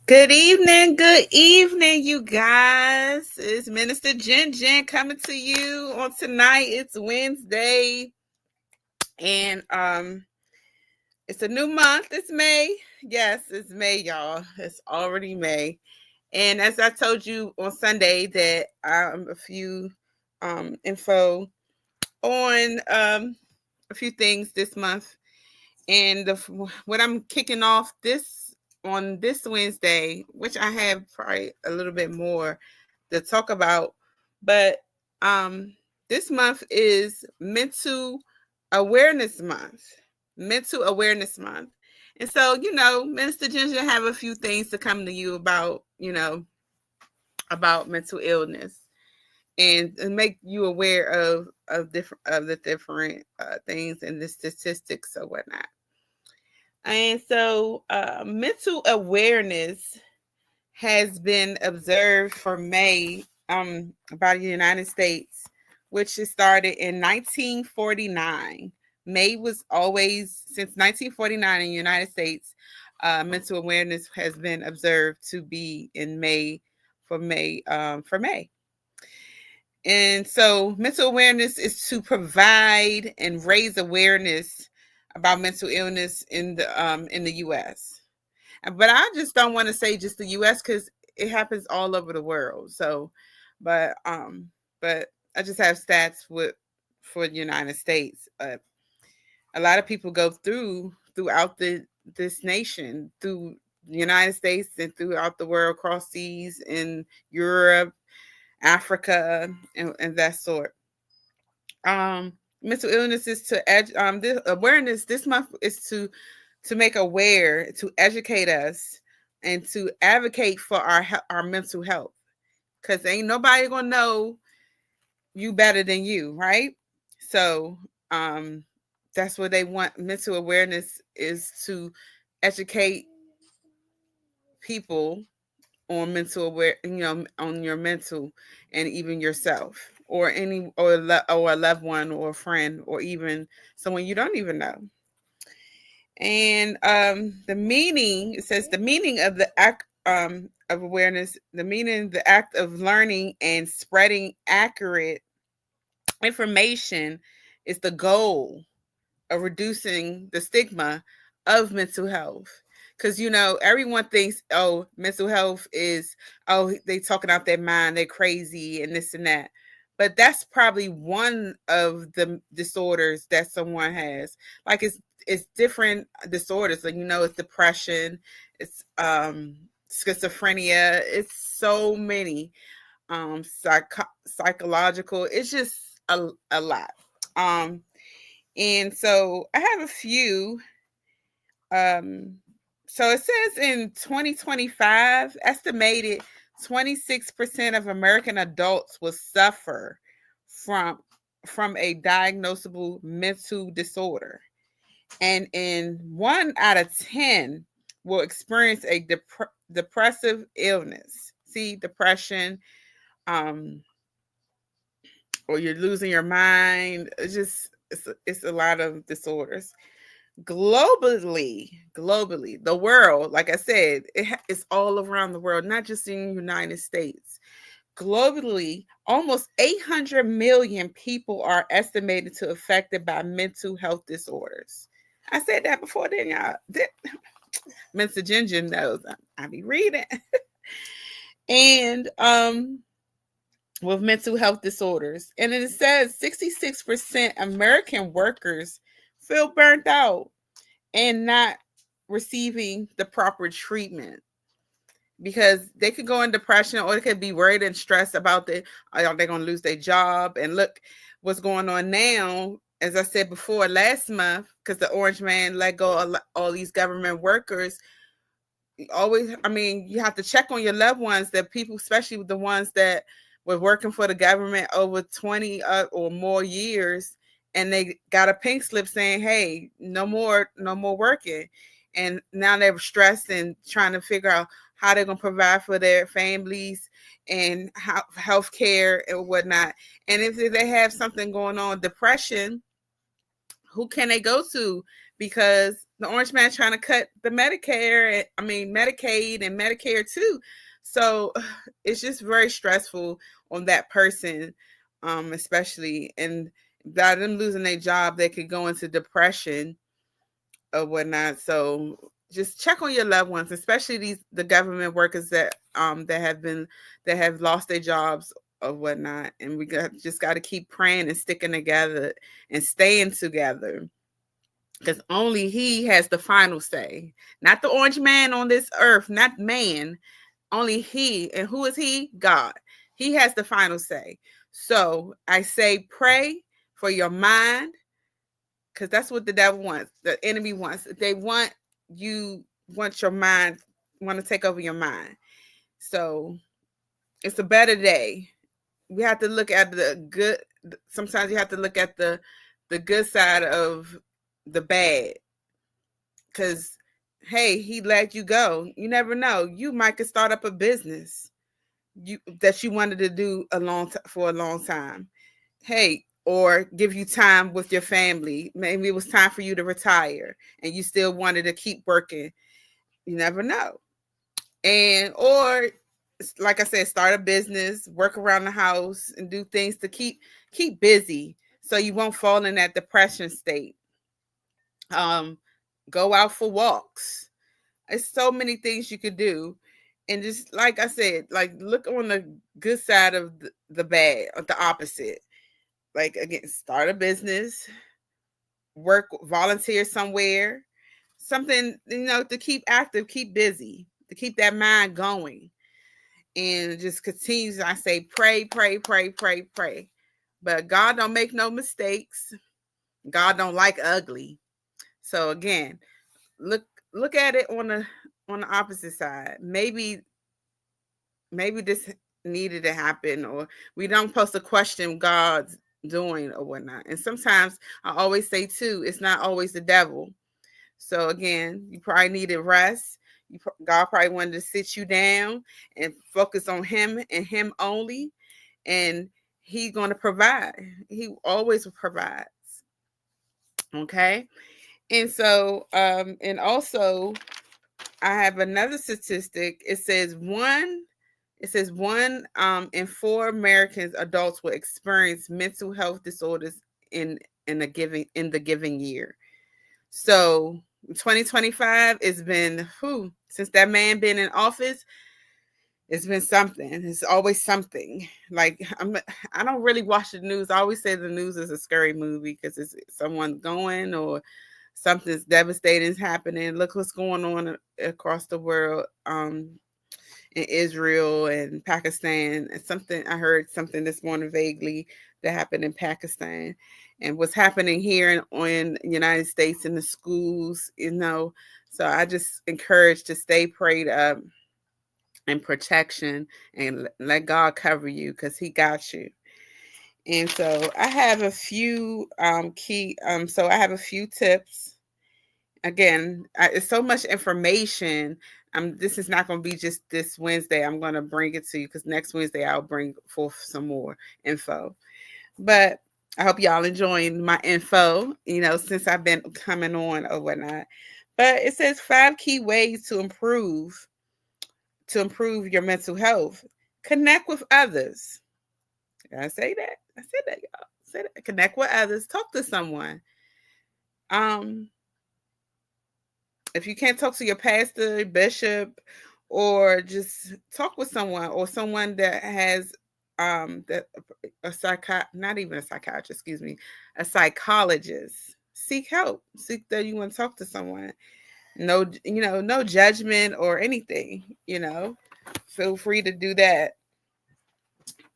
Good evening, you guys. It's Minister Jen coming to you on tonight. It's Wednesday, and it's a new month. It's May. Yes, it's May, y'all. It's already May. And as I told you on Sunday, that a few info on a few things this month, and what I'm kicking off this on this Wednesday, which I have probably a little bit more to talk about, but um, this month is Awareness Month. Mental Awareness Month, and so Minister Ginger have a few things to come to you about, about mental illness and make you aware of the different things and the statistics or whatnot. And so, mental awareness has been observed for May by the United States, which it started in 1949. May was always, since 1949 in the United States, mental awareness has been observed to be in May for May. And so, mental awareness is to provide and raise awareness about mental illness in the U.S. But I just don't want to say just the U.S. because it happens all over the world. So, but but I just have stats for the United States. A lot of people go throughout this nation, through the United States and throughout the world, across seas in Europe, Africa, and that sort. Mental illness is this awareness this month is to make aware, to educate us, and to advocate for our mental health. Cause ain't nobody gonna know you better than you, right? So um, that's what they want. Mental awareness is to educate people on mental aware, on your mental, and even yourself, or or a loved one, or a friend, or even someone you don't even know. And the meaning, it says the meaning of the act of awareness, the meaning, the act of learning and spreading accurate information is the goal of reducing the stigma of mental health. Because everyone thinks, oh, mental health is, oh, they talking out their mind, they're crazy and this and that. But that's probably one of the disorders that someone has. Like it's different disorders. Like it's depression, it's schizophrenia, it's so many psychological. It's just a lot. Um and so I have a few. Um, so it says in 2025, estimated 26% of American adults will suffer from from a diagnosable mental disorder, and in 1 out of 10 will experience a depressive illness. See, depression, um, or you're losing your mind. It's a lot of disorders globally, the world, like I said, it's all around the world, not just in the United States. Globally, almost 800 million people are estimated to affected by mental health disorders. I said that before, didn't y'all? Mr. Ginger knows I be reading. And with mental health disorders, and it says 66% American workers feel burnt out and not receiving the proper treatment, because they could go in depression, or they could be worried and stressed about are they going to lose their job. And look what's going on now, as I said before, last month, because the orange man let go of all these government workers. Always, I mean, you have to check on your loved ones, that people, especially the ones that were working for the government over 20 or more years, and they got a pink slip saying, hey, no more working. And now they're stressed and trying to figure out how they're going to provide for their families and how health care and whatnot. And if they have something going on, depression, who can they go to? Because the orange man trying to cut the Medicaid and Medicare too. So it's just very stressful on that person, especially, and by them losing their job, they could go into depression or whatnot. So just check on your loved ones, especially the government workers that have lost their jobs or whatnot. And we just got to keep praying and sticking together and staying together, because only he has the final say. Not the orange man on this earth, not man. Only he. And who is he? God. He has the final say. So I say pray for your mind, because that's what the devil wants. The enemy wants. They want your mind, want to take over your mind. So it's a better day. We have to look at the good. Sometimes you have to look at the good side of the bad, because hey, he let you go. You never know. You might could start up a business that you wanted to do for a long time. Hey, or give you time with your family. Maybe it was time for you to retire and you still wanted to keep working. You never know. And or like I said, start a business, work around the house, and do things to keep busy so you won't fall in that depression state. Go out for walks. There's so many things you could do. And just like I said, like look on the good side of the bad, or the opposite. Like again, start a business, volunteer somewhere, something, to keep active, keep busy, to keep that mind going. And just continues. I say pray, pray, pray, pray, pray. But God don't make no mistakes. God don't like ugly. So again, look at it on the opposite side. Maybe this needed to happen, or we don't supposed to question God's doing or whatnot. And sometimes I always say too, it's not always the devil. So again, you probably needed rest. God probably wanted to sit you down and focus on him and him only. And he's going to provide. He always provides. Okay. And so, and also I have another statistic. It says one in 4 Americans adults will experience mental health disorders in the given year. So 2025 has been since that man been in office. It's been something. It's always something. Like I don't really watch the news. I always say the news is a scary movie because it's someone going or something's devastating is happening. Look what's going on across the world. In Israel and Pakistan. And I heard something this morning vaguely that happened in Pakistan, and what's happening here in the United States in the schools, So I just encourage to stay prayed up and protection, and let God cover you, because he got you. And so I have a few so I have a few tips. Again, it's so much information. This is not going to be just this Wednesday. I'm going to bring it to you, because next Wednesday I'll bring forth some more info. But I hope y'all enjoying my info, since I've been coming on or whatnot. But it says 5 key ways to improve your mental health. Connect with others. Did I say that? I said that, y'all. Say that. Connect with others. Talk to someone. If you can't talk to your pastor, bishop, or just talk with someone, or someone that has not even a psychiatrist, excuse me, a psychologist, seek help. Seek that you want to talk to someone. No, no judgment or anything, Feel free to do that.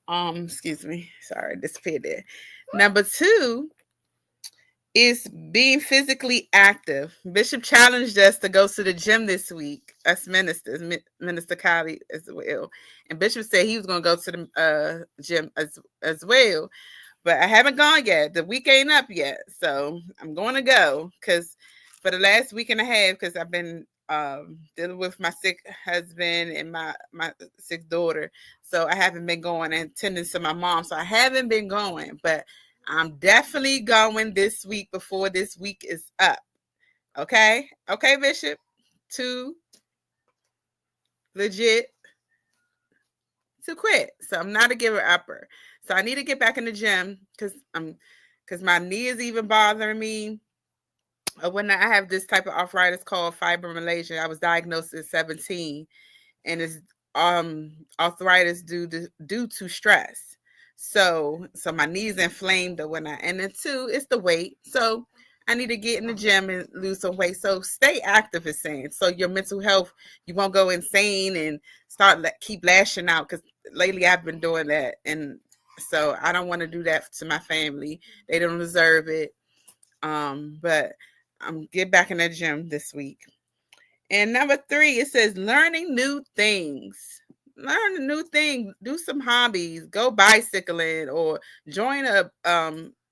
Excuse me. Sorry, I disappeared there. Number 2 is being physically active. Bishop challenged us to go to the gym this week, us ministers, Minister Kylie as well. And Bishop said he was going to go to the gym as well. But I haven't gone yet. The week ain't up yet. So I'm going to go, because for the last week and a half, because I've been dealing with my sick husband and my sick daughter. So I haven't been going and tending to my mom. So I haven't been going, but I'm definitely going this week before this week is up. Okay. Okay, Bishop. Too legit to quit. So I'm not a giver upper. So I need to get back in the gym because my knee is even bothering me. When I have this type of arthritis called fibromyalgia, I was diagnosed at 17, and it's arthritis due to stress. So my knees inflamed or whatnot. And then two, it's the weight. So I need to get in the gym and lose some weight. So stay active is saying. So your mental health, you won't go insane and keep lashing out. Because lately I've been doing that, and so I don't want to do that to my family. They don't deserve it. But I'm get back in the gym this week. And number 3, it says learning new things. Learn a new thing. Do some hobbies. Go bicycling or join a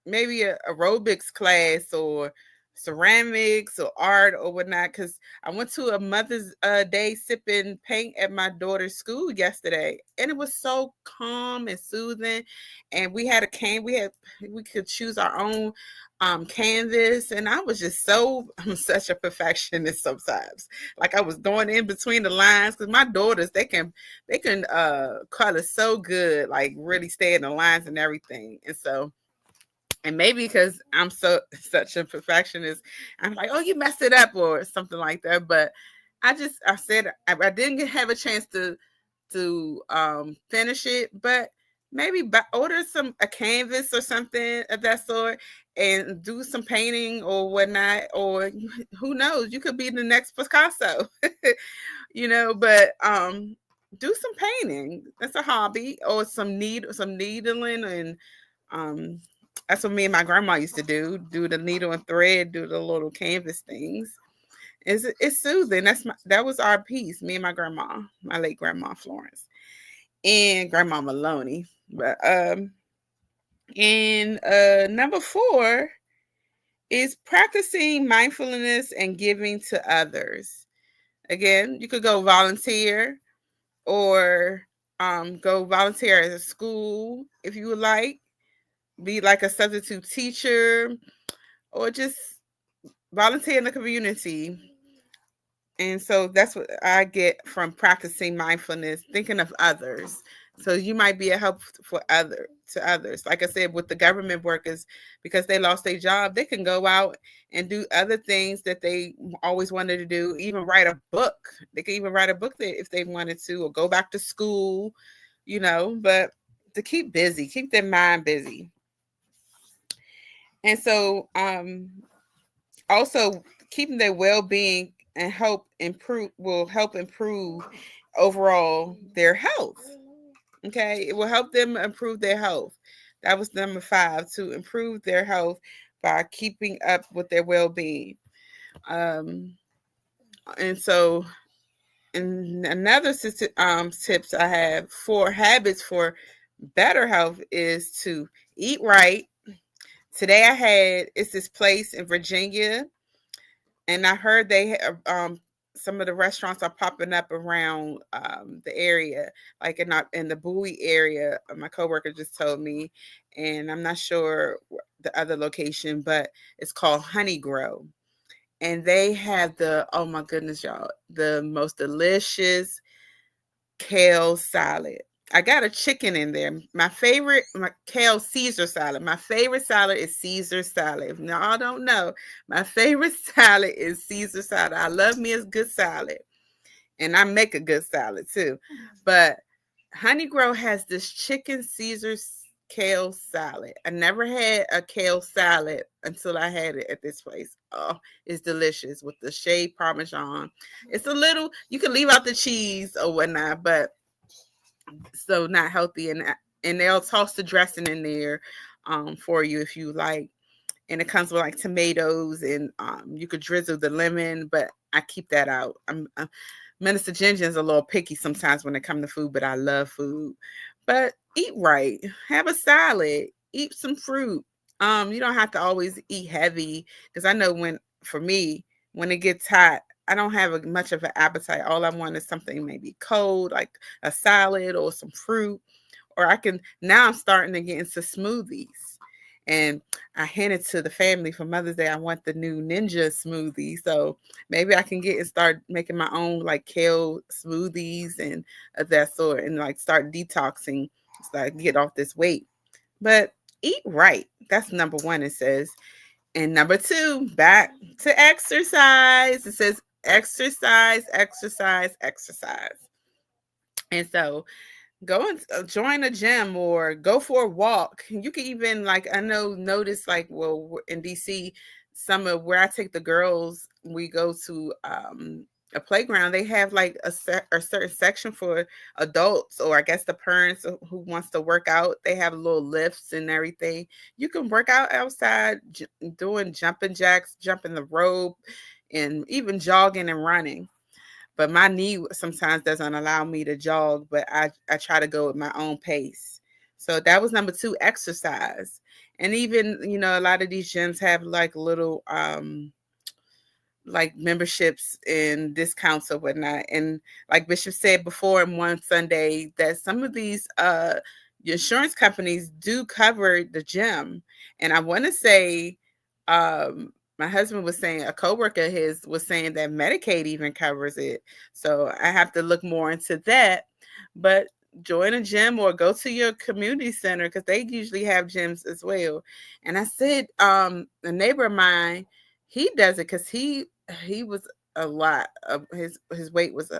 maybe a aerobics class or ceramics or art or whatnot. Because I went to a Mother's Day sipping paint at my daughter's school yesterday, and it was so calm and soothing. And we had a we could choose our own canvas, and I was just I'm such a perfectionist sometimes. Like I was going in between the lines because my daughters they can color so good, like really stay in the lines and everything. And maybe because I'm such a perfectionist, I'm like, oh, you messed it up or something like that. But I said I didn't have a chance to finish it, but maybe order a canvas or something of that sort and do some painting or whatnot. Or who knows, you could be the next Picasso. But do some painting. That's a hobby. Or some needling, and um that's what me and my grandma used to do the needle and thread, do the little canvas things. It's soothing. That was our piece, me and my grandma, my late grandma Florence, and Grandma Maloney. But and number 4 is practicing mindfulness and giving to others. Again, you could go volunteer or go volunteer at a school if you would like. Be like a substitute teacher or just volunteer in the community. And so that's what I get from practicing mindfulness, thinking of others. So you might be a help to others. Like I said, with the government workers, because they lost their job, they can go out and do other things that they always wanted to do. Even write a book. They can even write a book if they wanted to, or go back to school. But to keep busy, keep their mind busy. And so, also keeping their well-being and will help improve overall their health. Okay, it will help them improve their health. That was number 5, to improve their health by keeping up with their well-being. And so, and another tips I have for habits for better health is to eat right. Today it's this place in Virginia, and I heard they have some of the restaurants are popping up around the area, like in the Bowie area. My coworker just told me, and I'm not sure the other location, but it's called Honey Grow, and they have oh my goodness, y'all, the most delicious kale salad. I got a chicken in there. My kale Caesar salad. My favorite salad is Caesar salad. If y'all don't know, my favorite salad is Caesar salad. I love me a good salad, and I make a good salad too. But Honey Grow has this chicken Caesar kale salad. I never had a kale salad until I had it at this place. Oh, it's delicious with the shaved Parmesan. It's a little, you can leave out the cheese or whatnot, but so not healthy. And they'll toss the dressing in there for you if you like. And it comes with like tomatoes, and you could drizzle the lemon, but I keep that out. Minister Ginger's a little picky sometimes when it comes to food, but I love food. But eat right, have a salad, eat some fruit. You don't have to always eat heavy, because I know for me, when it gets hot, I don't have much of an appetite. All I want is something maybe cold, like a salad or some fruit. Or now I'm starting to get into smoothies. And I hinted to the family for Mother's Day, I want the new Ninja smoothie. So maybe I can get and start making my own like kale smoothies and of that sort, and like start detoxing, start get off this weight. But eat right. That's number one, it says. And number two, back to exercise. It says exercise, exercise, exercise. And so go and join a gym or go for a walk. You can even like, I know, notice like, well, in DC, some of where I take the girls, we go to a playground. They have like a certain section for adults, or I guess the parents who wants to work out. They have little lifts and everything. You can work out outside, doing jumping jacks, jumping the rope, and even jogging and running. But my knee sometimes doesn't allow me to jog, but I try to go at my own pace. So that was number two, exercise. And even, a lot of these gyms have like little like memberships and discounts or whatnot. And like Bishop said before in one Sunday, that some of these insurance companies do cover the gym. And I want to say my husband was saying, a coworker of his was saying that Medicaid even covers it. So I have to look more into that. But join a gym or go to your community center, because they usually have gyms as well. And I said, a neighbor of mine, he does it because he was a lot of his weight was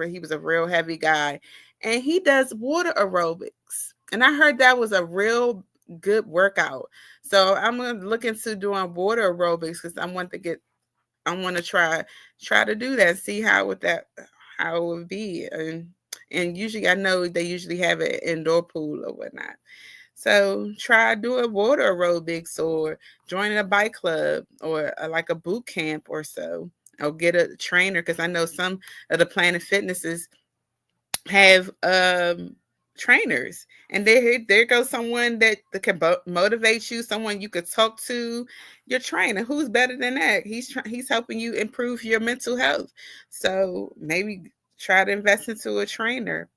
he was a real heavy guy, and he does water aerobics. And I heard that was a real good workout. So I'm gonna look into doing water aerobics, because I want to try to do that, see how it would be. And usually I know they usually have an indoor pool or whatnot. So try doing water aerobics or joining a bike club or like a boot camp or so. Or get a trainer, because I know some of the Planet Fitnesses have trainers, and there goes someone that can motivate you, someone you could talk to. Your trainer, who's better than that? He's helping you improve your mental health. So maybe try to invest into a trainer.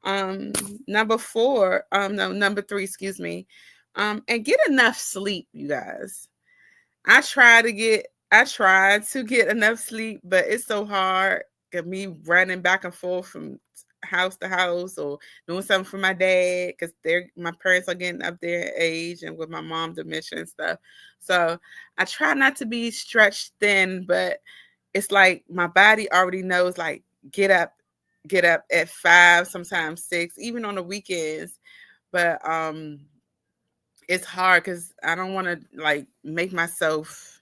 um Number four, no, number three, excuse me. And get enough sleep, you guys. I try to get enough sleep, but it's so hard. Get me running back and forth from house to house, or doing something for my dad, because my parents are getting up there in age, and with my mom dementia and stuff. So I try not to be stretched thin, but it's like my body already knows, like, get up, get up at 5, sometimes 6, even on the weekends. But it's hard because I don't want to like make myself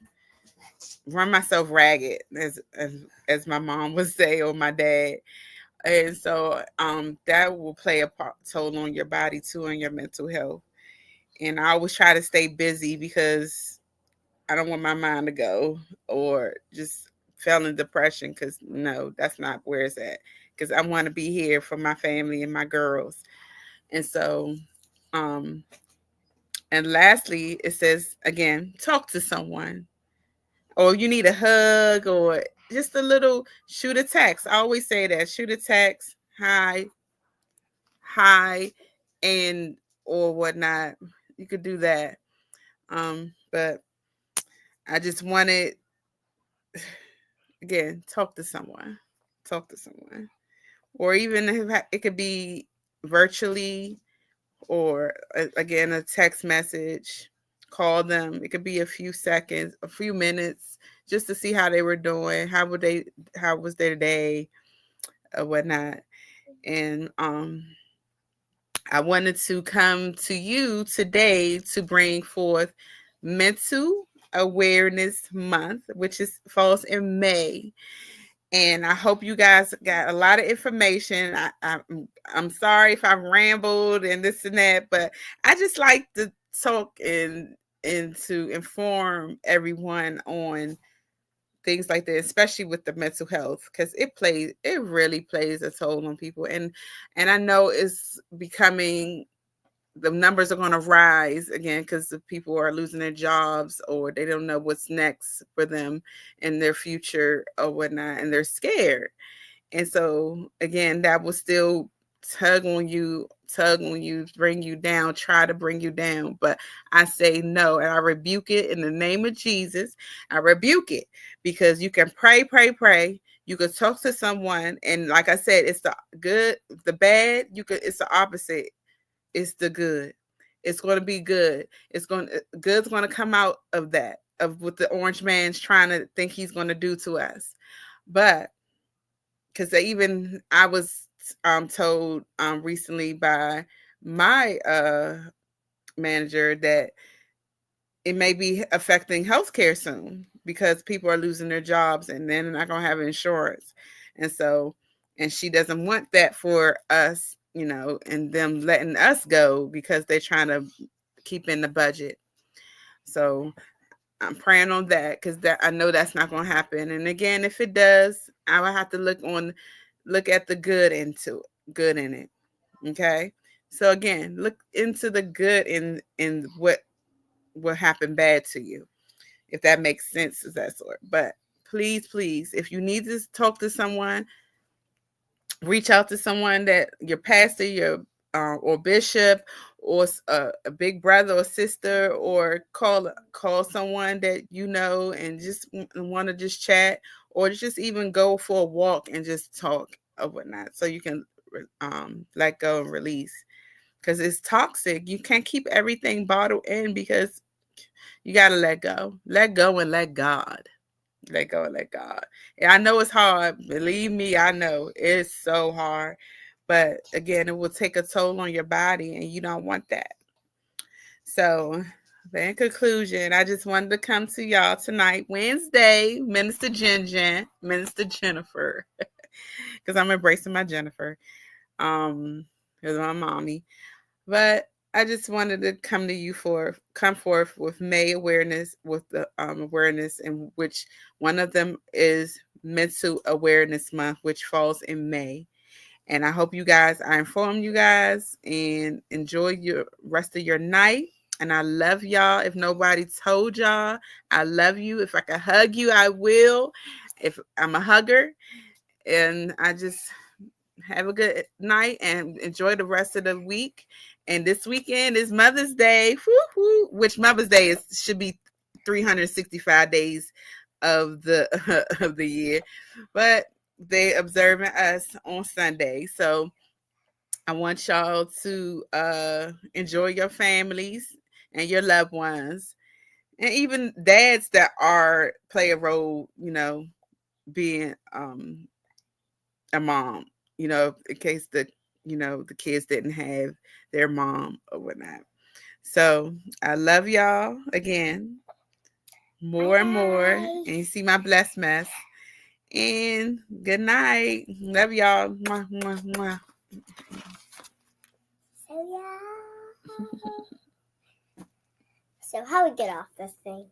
run myself ragged, as my mom would say, or my dad. And so that will play a toll on your body too, and your mental health. And I always try to stay busy, because I don't want my mind to go, or just fell in depression, because no, that's not where it's at. Because I want to be here for my family and my girls. And so um and lastly, it says again, talk to someone, or you need a hug, or just a little, shoot a text. I always say that, shoot a text, hi, hi, and or whatnot. You could do that. But I just wanted, again, talk to someone, or even if it could be virtually, or again, a text message, call them. It could be a few seconds, a few minutes, just to see how they were doing, how was their day, or whatnot. And I wanted to come to you today to bring forth Mental Awareness Month, which falls in May. And I hope you guys got a lot of information. I'm sorry if I've rambled and this and that, but I just like to talk and to inform everyone on things like that, especially with the mental health, because it really plays a toll on people. And I know it's becoming, the numbers are going to rise again, because the people are losing their jobs, or they don't know what's next for them in their future or whatnot, and they're scared. And so again, that will still tug on you, bring you down, try to bring you down. But I say no, and I rebuke it in the name of Jesus. I rebuke it, because you can pray, pray, pray. You could talk to someone, and like I said, it's the good, the bad. It's the opposite. It's the good. It's going to be good. Good's going to come out of that, of what the orange man's trying to think he's going to do to us. But because I was told recently by my manager that it may be affecting healthcare soon, because people are losing their jobs and then they're not going to have insurance. And she doesn't want that for us, and them letting us go because they're trying to keep in the budget. So I'm praying on that, because I know that's not going to happen. And again, if it does, I will have to look at the good in it. Okay. So again, look into the good in what happened bad to you, if that makes sense of that sort. But please, if you need to talk to someone, reach out to someone, that your pastor, your or bishop, or a big brother or sister, or call someone that and just want to just chat, or just even go for a walk and just talk or whatnot, so you can let go and release, because it's toxic. You can't keep everything bottled in, because you got to let go and let God. Let go and let God. And I know it's hard. Believe me, I know it's so hard. But again, it will take a toll on your body, and you don't want that. So, in conclusion, I just wanted to come to y'all tonight, Wednesday, Minister Jennifer, because I'm embracing my Jennifer, because my mommy. But I just wanted to come forth with May awareness, with the awareness, in which one of them is Mental Awareness Month, which falls in May. And I hope I informed you guys, and enjoy your rest of your night. And I love y'all. If nobody told y'all, I love you. If I can hug you, I will. If I'm a hugger, and I just have a good night and enjoy the rest of the week. And this weekend is Mother's Day, which Mother's Day should be 365 days of the of the year, but they observing us on Sunday. So I want y'all to enjoy your families and your loved ones, and even dads that play a role, being a mom, in case the kids didn't have their mom or whatnot. So I love y'all again, more and more. And you see my blessed mess. And good night. Love y'all. Mwah, mwah, mwah. So how we get off this thing?